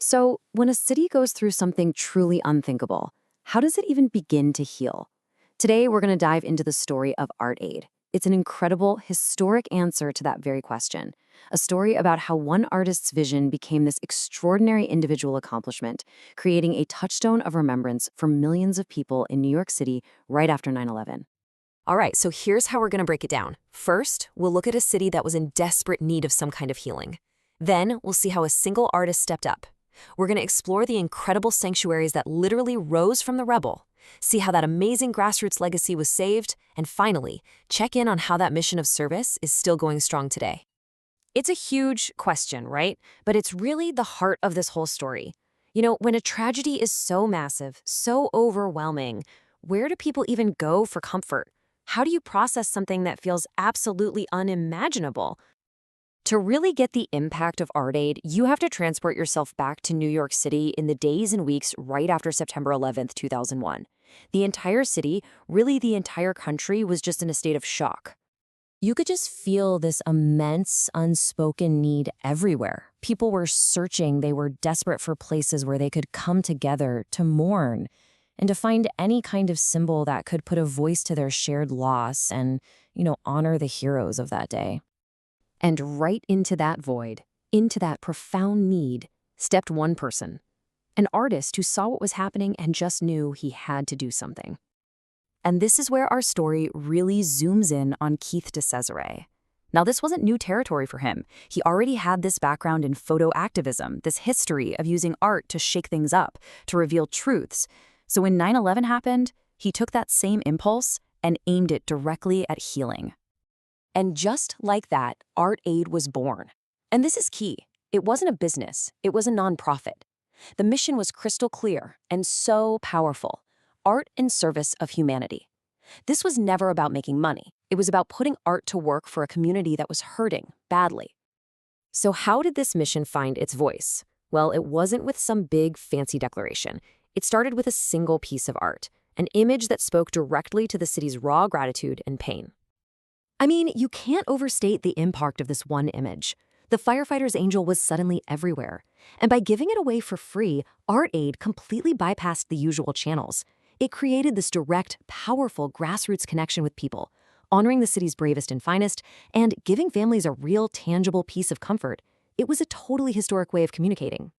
So, when a city goes through something truly unthinkable, how does it even begin to heal? Today, we're going to dive into the story of ArtAID. It's an incredible, historic answer to that very question. A story about how one artist's vision became this extraordinary individual accomplishment, creating a touchstone of remembrance for millions of people in New York City right after 9/11. All right, so here's how we're going to break it down. First, we'll look at a city that was in desperate need of some kind of healing. Then, we'll see how a single artist stepped up. We're going to explore the incredible sanctuaries that literally rose from the rubble, see how that amazing grassroots legacy was saved, and finally, check in on how that mission of service is still going strong today. It's a huge question, right? But it's really the heart of this whole story. When a tragedy is so massive, so overwhelming, where do people even go for comfort? How do you process something that feels absolutely unimaginable? To really get the impact of ArtAID, you have to transport yourself back to New York City in the days and weeks right after September 11th, 2001. The entire city, really the entire country, was just in a state of shock. You could just feel this immense, unspoken need everywhere. People were searching, they were desperate for places where they could come together to mourn and to find any kind of symbol that could put a voice to their shared loss and, honor the heroes of that day. And right into that void, into that profound need, stepped one person, an artist who saw what was happening and just knew he had to do something. And this is where our story really zooms in on Keith DeCesare. Now, this wasn't new territory for him. He already had this background in photo activism, this history of using art to shake things up, to reveal truths. So when 9/11 happened, he took that same impulse and aimed it directly at healing. And just like that, ArtAID was born. And this is key. It wasn't a business. It was a nonprofit. The mission was crystal clear and so powerful. Art in service of humanity. This was never about making money. It was about putting art to work for a community that was hurting badly. So how did this mission find its voice? Well, it wasn't with some big, fancy declaration. It started with a single piece of art, an image that spoke directly to the city's raw gratitude and pain. I mean, you can't overstate the impact of this one image. The firefighter's angel was suddenly everywhere. And by giving it away for free, ArtAID completely bypassed the usual channels. It created this direct, powerful grassroots connection with people, honoring the city's bravest and finest, and giving families a real, tangible piece of comfort. It was a totally historic way of communicating.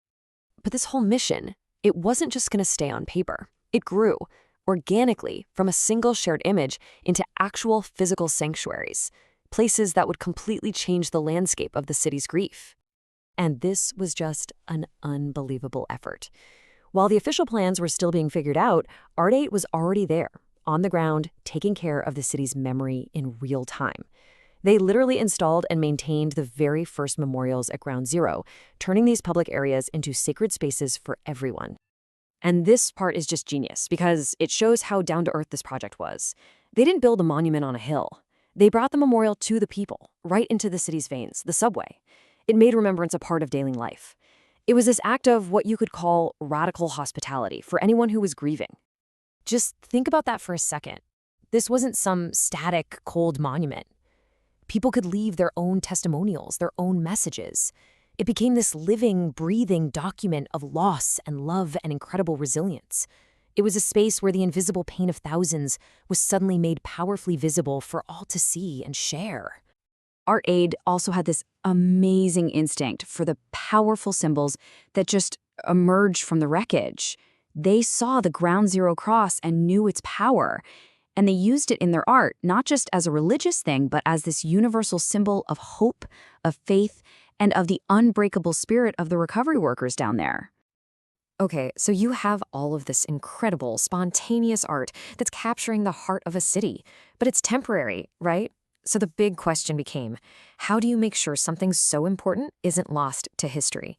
But this whole mission, it wasn't just going to stay on paper. It grew organically from a single shared image into actual physical sanctuaries, places that would completely change the landscape of the city's grief. And this was just an unbelievable effort. While the official plans were still being figured out, ArtAID was already there, on the ground, taking care of the city's memory in real time. They literally installed and maintained the very first memorials at Ground Zero, turning these public areas into sacred spaces for everyone. And this part is just genius because it shows how down-to-earth this project was. They didn't build a monument on a hill. They brought the memorial to the people, right into the city's veins, the subway. It made remembrance a part of daily life. It was this act of what you could call radical hospitality for anyone who was grieving. Just think about that for a second. This wasn't some static, cold monument. People could leave their own testimonials, their own messages. It became this living, breathing document of loss and love and incredible resilience. It was a space where the invisible pain of thousands was suddenly made powerfully visible for all to see and share. ArtAID also had this amazing instinct for the powerful symbols that just emerged from the wreckage. They saw the Ground Zero cross and knew its power, and they used it in their art, not just as a religious thing, but as this universal symbol of hope, of faith, and of the unbreakable spirit of the recovery workers down there. Okay, so you have all of this incredible, spontaneous art that's capturing the heart of a city, but it's temporary, right? So the big question became, how do you make sure something so important isn't lost to history?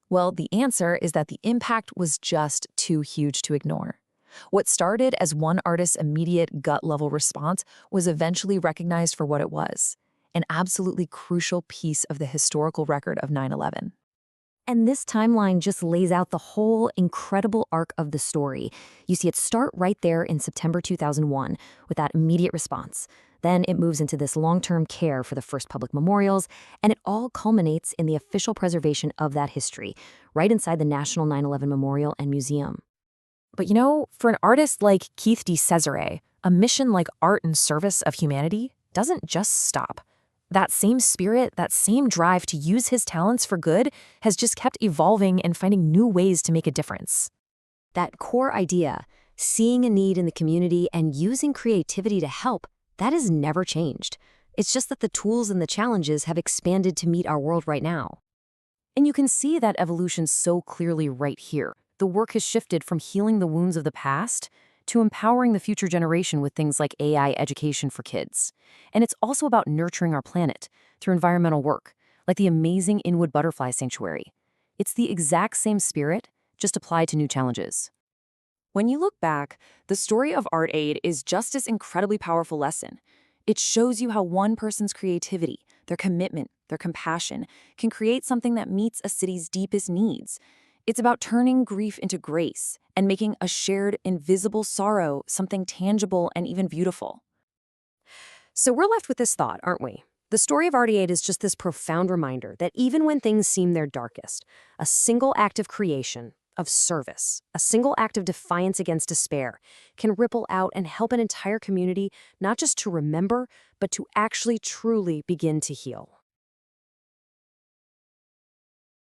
Well, the answer is that the impact was just too huge to ignore. What started as one artist's immediate gut-level response was eventually recognized for what it was, an absolutely crucial piece of the historical record of 9/11. And this timeline just lays out the whole incredible arc of the story. You see it start right there in September 2001 with that immediate response. Then it moves into this long-term care for the first public memorials, and it all culminates in the official preservation of that history, right inside the National 9/11 Memorial and Museum. But you know, for an artist like Keith DeCesare, a mission like art in service of humanity doesn't just stop. That same spirit, that same drive to use his talents for good has just kept evolving and finding new ways to make a difference. That core idea, seeing a need in the community and using creativity to help, that has never changed. It's just that the tools and the challenges have expanded to meet our world right now. And you can see that evolution so clearly right here. The work has shifted from healing the wounds of the past to empowering the future generation with things like AI education for kids. And it's also about nurturing our planet through environmental work, like the amazing Inwood Butterfly Sanctuary. It's the exact same spirit, just applied to new challenges. When you look back, the story of ArtAID is just this incredibly powerful lesson. It shows you how one person's creativity, their commitment, their compassion, can create something that meets a city's deepest needs. It's about turning grief into grace and making a shared, invisible sorrow something tangible and even beautiful. So we're left with this thought, aren't we? The story of ArtAID is just this profound reminder that even when things seem their darkest, a single act of creation, of service, a single act of defiance against despair can ripple out and help an entire community not just to remember, but to actually truly begin to heal.